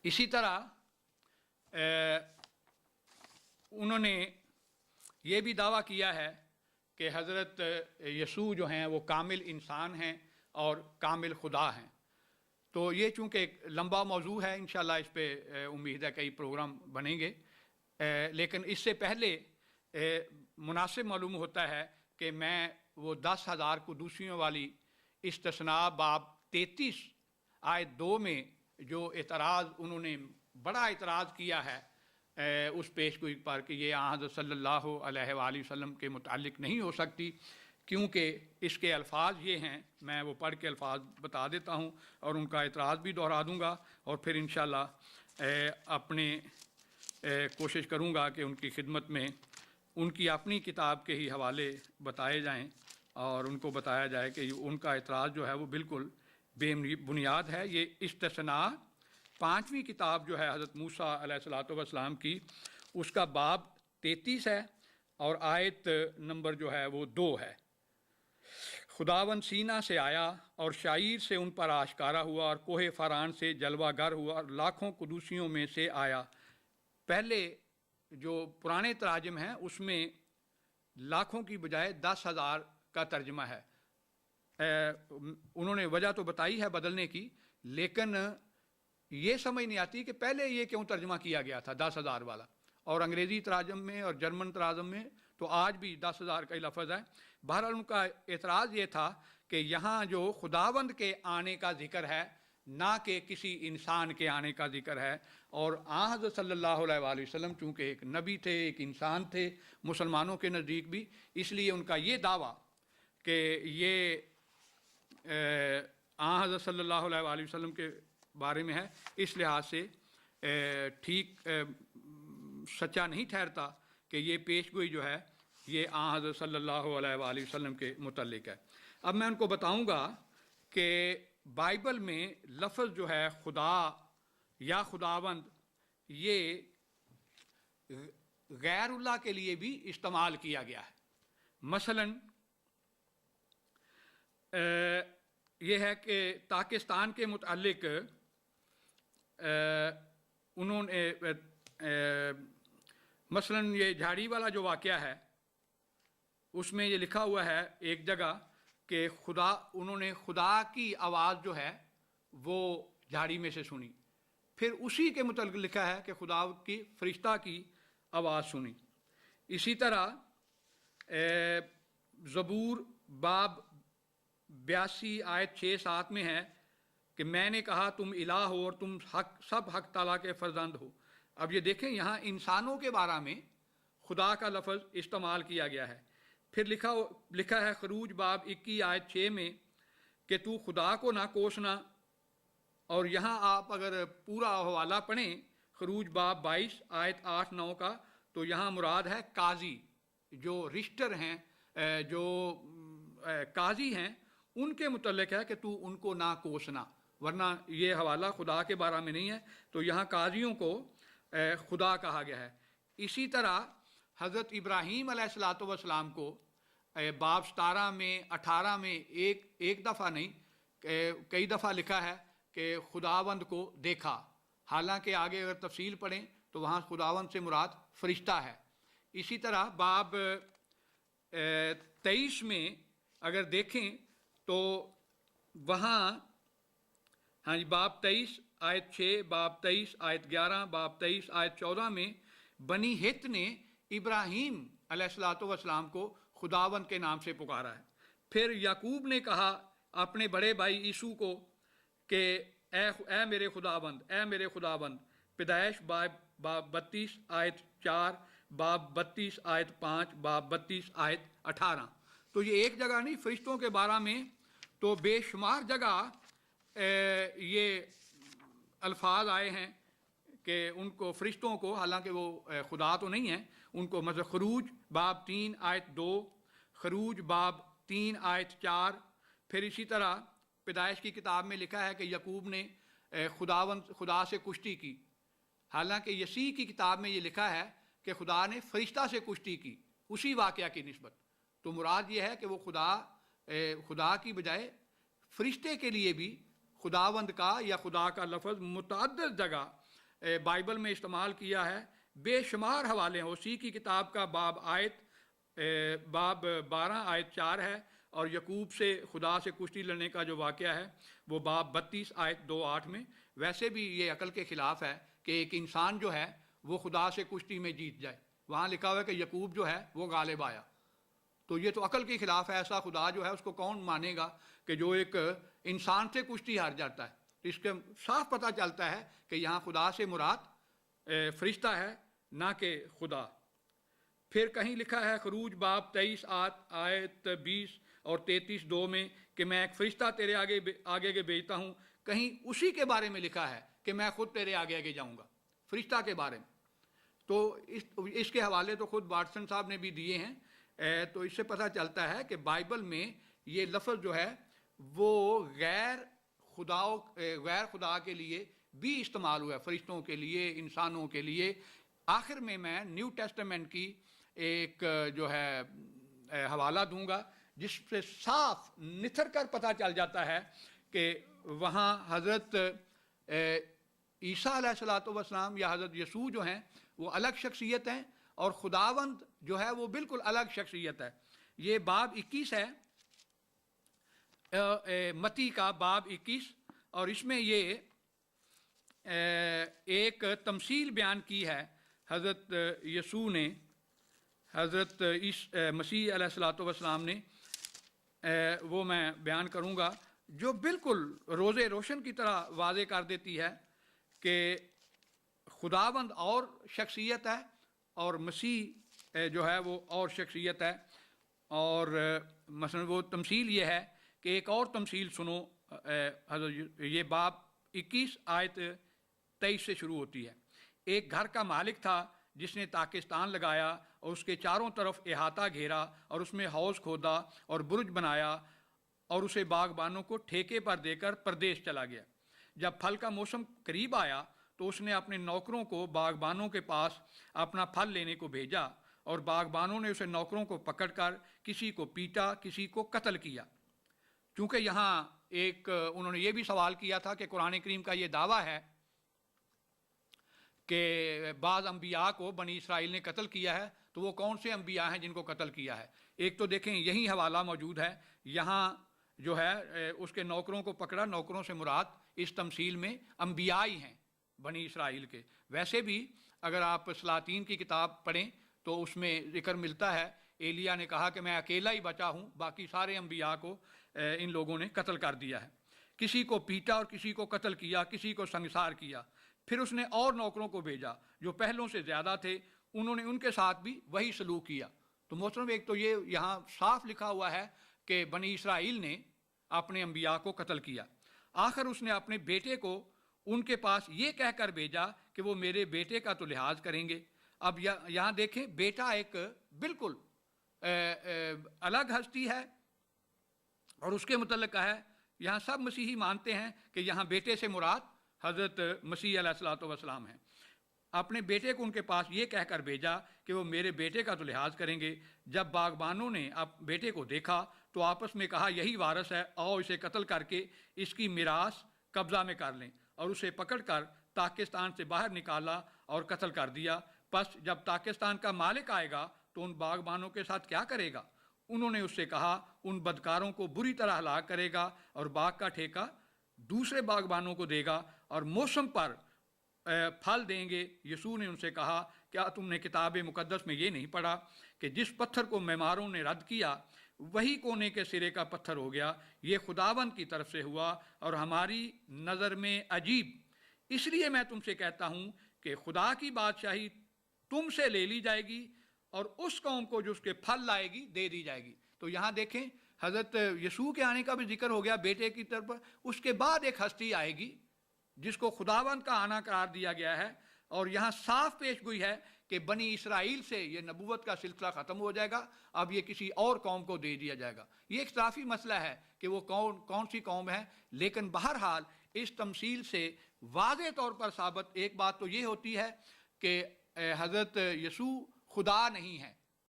اسی طرح انہوں نے یہ بھی دعویٰ کیا ہے کہ حضرت یسوع جو ہیں وہ کامل انسان ہیں اور کامل خدا ہیں۔ تو یہ چونکہ ایک لمبا موضوع ہے، انشاءاللہ اس پہ امید ہے کئی پروگرام بنیں گے، لیکن اس سے پہلے مناسب معلوم ہوتا ہے کہ میں وہ 10,000 قدوسیوں والی استثناء باب 33 آیت 2 میں جو اعتراض انہوں نے بڑا اعتراض کیا ہے اس پیش گوئی پر کہ یہ حضرت صلی اللہ علیہ وآلہ وسلم کے متعلق نہیں ہو سکتی، کیونکہ اس کے الفاظ یہ ہیں، میں وہ پڑھ کے الفاظ بتا دیتا ہوں اور ان کا اعتراض بھی دہرا دوں گا، اور پھر انشاءاللہ اپنے کوشش کروں گا کہ ان کی خدمت میں ان کی اپنی کتاب کے ہی حوالے بتائے جائیں اور ان کو بتایا جائے کہ ان کا اعتراض جو ہے وہ بالکل بے بنیاد ہے۔ یہ استثناء 5ویں کتاب جو ہے حضرت موسیٰ علیہ السلام کی، اس کا باب 33 ہے اور آیت نمبر جو ہے وہ 2 ہے۔ خداوند سینا سے آیا اور شعیر سے ان پر آشکارا ہوا اور کوہ فران سے جلوہ گر ہوا اور لاکھوں قدوسیوں میں سے آیا۔ پہلے جو پرانے تراجم ہیں اس میں لاکھوں کی بجائے 10,000 کا ترجمہ ہے۔ انہوں نے وجہ تو بتائی ہے بدلنے کی، لیکن یہ سمجھ نہیں آتی کہ پہلے یہ کیوں ترجمہ کیا گیا تھا 10,000 والا، اور انگریزی تراجم میں اور جرمن تراجم میں تو آج بھی 10,000 کا ہی لفظ ہے۔ بہرحال ان کا اعتراض یہ تھا کہ یہاں جو خداوند کے آنے کا ذکر ہے نہ کہ کسی انسان کے آنے کا ذکر ہے، اور آن حضرت صلی اللہ علیہ وآلہ وسلم چونکہ ایک نبی تھے، ایک انسان تھے مسلمانوں کے نزدیک بھی، اس لیے ان کا یہ دعویٰ کہ یہ آن حضرت صلی اللہ علیہ وآلہ وسلم کے بارے میں ہے، اس لحاظ سے ٹھیک سچا نہیں ٹھہرتا کہ یہ پیش گوئی جو ہے یہ آن حضرت صلی اللہ علیہ وآلہ وسلم کے متعلق ہے۔ اب میں ان کو بتاؤں گا کہ بائبل میں لفظ جو ہے خدا یا خداوند یہ غیر اللہ کے لیے بھی استعمال کیا گیا ہے۔ مثلاً یہ ہے کہ پاکستان کے متعلق انہوں نے مثلاً یہ جھاڑی والا جو واقعہ ہے اس میں یہ لکھا ہوا ہے ایک جگہ کہ انہوں نے خدا کی آواز جو ہے وہ جھاڑی میں سے سنی، پھر اسی کے متعلق لکھا ہے کہ خدا کی فرشتہ کی آواز سنی۔ اسی طرح زبور باب 82 آیت 6-7 میں ہے کہ میں نے کہا تم الہ ہو اور تم سب حق تعالیٰ کے فرزند ہو۔ اب یہ دیکھیں یہاں انسانوں کے بارے میں خدا کا لفظ استعمال کیا گیا ہے۔ پھر لکھا ہے خروج باب 21 آیت 6 میں کہ تو خدا کو نہ کوسنا، اور یہاں آپ اگر پورا حوالہ پڑھیں خروج باب 22 آیت 8-9 کا تو یہاں مراد ہے قاضی، جو رشتر ہیں، جو قاضی ہیں، ان کے متعلق ہے کہ تو ان کو نہ کوسنا، ورنہ یہ حوالہ خدا کے بارے میں نہیں ہے، تو یہاں قاضیوں کو خدا کہا گیا ہے۔ اسی طرح حضرت ابراہیم علیہ السلام کو باب 17 میں 18 میں ایک دفعہ نہیں کئی دفعہ لکھا ہے کہ خداوند کو دیکھا، حالانکہ آگے اگر تفصیل پڑھیں تو وہاں خداوند سے مراد فرشتہ ہے۔ اسی طرح باب 23 میں اگر دیکھیں تو وہاں باب 23 آیت 6، باب 23 آیت 11، باب 23 آیت 14 میں بنی ہت نے ابراہیم علیہ السلام کو خداوند کے نام سے پکارا ہے۔ پھر یعقوب نے کہا اپنے بڑے بھائی عیسو کو کہ اے میرے خداوند، اے میرے خداوند، پیدائش باب 32 آیت 4، باب 32 آیت 5، باب 32 آیت 18۔ تو یہ ایک جگہ نہیں، فرشتوں کے بارے میں تو بے شمار جگہ یہ الفاظ آئے ہیں کہ ان کو فرشتوں کو، حالانکہ وہ خدا تو نہیں ہیں، ان کو مثلا خروج باب 3 آیت 2، خروج باب 3 آیت 4، پھر اسی طرح پیدائش کی کتاب میں لکھا ہے کہ یعقوب نے خدا سے کشتی کی، حالانکہ یسیع کی کتاب میں یہ لکھا ہے کہ خدا نے فرشتہ سے کشتی کی اسی واقعہ کی نسبت۔ تو مراد یہ ہے کہ وہ خدا کی بجائے فرشتے کے لیے بھی خداوند کا یا خدا کا لفظ متعدد جگہ بائبل میں استعمال کیا ہے، بے شمار حوالے ہیں۔ اسی کی کتاب کا باب 12 آیت 4 ہے، اور یعقوب سے خدا سے کشتی لڑنے کا جو واقعہ ہے وہ باب 32 آیت 2-8 میں۔ ویسے بھی یہ عقل کے خلاف ہے کہ ایک انسان جو ہے وہ خدا سے کشتی میں جیت جائے۔ وہاں لکھا ہوا ہے کہ یعقوب جو ہے وہ غالب آیا، تو یہ تو عقل کے خلاف ہے۔ ایسا خدا جو ہے اس کو کون مانے گا کہ جو ایک انسان سے کشتی ہار جاتا ہے؟ اس کے صاف پتہ چلتا ہے کہ یہاں خدا سے مراد فرشتہ ہے، نہ کہ خدا۔ پھر کہیں لکھا ہے خروج باب 23 آیت 20 اور 33:2 میں کہ میں ایک فرشتہ تیرے آگے بھیجتا ہوں۔ کہیں اسی کے بارے میں لکھا ہے کہ میں خود تیرے آگے جاؤں گا، فرشتہ کے بارے میں۔ تو اس کے حوالے تو خود واٹسن صاحب نے بھی دیے ہیں۔ تو اس سے پتہ چلتا ہے کہ بائبل میں یہ لفظ جو ہے وہ غیر خدا کے لیے بھی استعمال ہوا ہے، فرشتوں کے لیے، انسانوں کے لیے۔ آخر میں نیو ٹیسٹمنٹ کی ایک جو ہے حوالہ دوں گا جس سے صاف نتھر کر پتہ چل جاتا ہے کہ وہاں حضرت عیسیٰ علیہ الصلوۃ والسلام یا حضرت یسوع جو ہیں وہ الگ شخصیت ہیں، اور خداوند جو ہے وہ بالکل الگ شخصیت ہے۔ یہ باب 21 ہے، متی کا باب 21، اور اس میں یہ ایک تمثیل بیان کی ہے حضرت یسوع نے، حضرت مسیح علیہ الصلوۃ والسلام نے۔ وہ میں بیان کروں گا جو بالکل روز روشن کی طرح واضح کر دیتی ہے کہ خداوند اور شخصیت ہے اور مسیح جو ہے وہ اور شخصیت ہے۔ اور مثلا وہ تمثیل یہ ہے کہ ایک اور تمثیل سنو، حضرت یہ باب 21 آیت 23 سے شروع ہوتی ہے۔ ایک گھر کا مالک تھا جس نے تاکستان لگایا اور اس کے چاروں طرف احاطہ گھیرا اور اس میں حوض کھودا اور برج بنایا، اور اسے باغبانوں کو ٹھیکے پر دے کر پردیس چلا گیا۔ جب پھل کا موسم قریب آیا تو اس نے اپنے نوکروں کو باغبانوں کے پاس اپنا پھل لینے کو بھیجا، اور باغبانوں نے اسے نوکروں کو پکڑ کر کسی کو پیٹا، کسی کو قتل کیا۔ چونکہ یہاں انہوں نے یہ بھی سوال کیا تھا کہ قرآن کریم کا یہ دعویٰ ہے کہ بعض انبیاء کو بنی اسرائیل نے قتل کیا ہے، تو وہ کون سے انبیاء ہیں جن کو قتل کیا ہے؟ ایک تو دیکھیں یہی حوالہ موجود ہے یہاں جو ہے اس کے نوکروں کو پکڑا، نوکروں سے مراد اس تمثیل میں انبیاء ہی ہیں بنی اسرائیل کے۔ ویسے بھی اگر آپ سلاطین کی کتاب پڑھیں تو اس میں ذکر ملتا ہے ایلیا نے کہا کہ میں اکیلا ہی بچا ہوں، باقی سارے انبیاء کو ان لوگوں نے قتل کر دیا ہے۔ کسی کو پیٹا اور کسی کو قتل کیا، کسی کو سنگسار کیا۔ پھر اس نے اور نوکروں کو بھیجا جو پہلوں سے زیادہ تھے، انہوں نے ان کے ساتھ بھی وہی سلوک کیا۔ تو محترم ایک تو یہ یہاں صاف لکھا ہوا ہے کہ بنی اسرائیل نے اپنے انبیاء کو قتل کیا۔ آخر اس نے اپنے بیٹے کو ان کے پاس یہ کہہ کر بھیجا کہ وہ میرے بیٹے کا تو لحاظ کریں گے۔ اب یہاں دیکھیں بیٹا ایک بالکل الگ ہستی ہے، اور اس کے متعلق ہے یہاں سب مسیحی مانتے ہیں کہ یہاں بیٹے سے مراد حضرت مسیح علیہ الصلوۃ والسلام ہیں۔ اپنے بیٹے کو ان کے پاس یہ کہہ کر بھیجا کہ وہ میرے بیٹے کا تو لحاظ کریں گے۔ جب باغبانوں نے بیٹے کو دیکھا تو آپس میں کہا یہی وارث ہے، آؤ اسے قتل کر کے اس کی میراث قبضہ میں کر لیں، اور اسے پکڑ کر تاکستان سے باہر نکالا اور قتل کر دیا۔ پس جب تاکستان کا مالک آئے گا تو ان باغبانوں کے ساتھ کیا کرے گا؟ انہوں نے اس سے کہا ان بدکاروں کو بری طرح ہلاک کرے گا اور باغ کا ٹھیکہ دوسرے باغبانوں کو دے گا اور موسم پر پھل دیں گے۔ یسوع نے ان سے کہا کیا تم نے کتاب مقدس میں یہ نہیں پڑھا کہ جس پتھر کو معماروں نے رد کیا وہی کونے کے سرے کا پتھر ہو گیا؟ یہ خداوند کی طرف سے ہوا اور ہماری نظر میں عجیب۔ اس لیے میں تم سے کہتا ہوں کہ خدا کی بادشاہی تم سے لے لی جائے گی اور اس قوم کو جو اس کے پھل لائے گی دے دی جائے گی۔ تو یہاں دیکھیں حضرت یسوع کے آنے کا بھی ذکر ہو گیا بیٹے کی طرف، اس کے بعد ایک ہستی آئے گی جس کو خداوند کا آنا قرار دیا گیا ہے، اور یہاں صاف پیش گوئی ہے کہ بنی اسرائیل سے یہ نبوت کا سلسلہ ختم ہو جائے گا، اب یہ کسی اور قوم کو دے دیا جائے گا۔ یہ ایک اختلافی مسئلہ ہے کہ وہ کون سی قوم ہے، لیکن بہرحال اس تمثیل سے واضح طور پر ثابت ایک بات تو یہ ہوتی ہے کہ حضرت یسوع خدا نہیں ہے،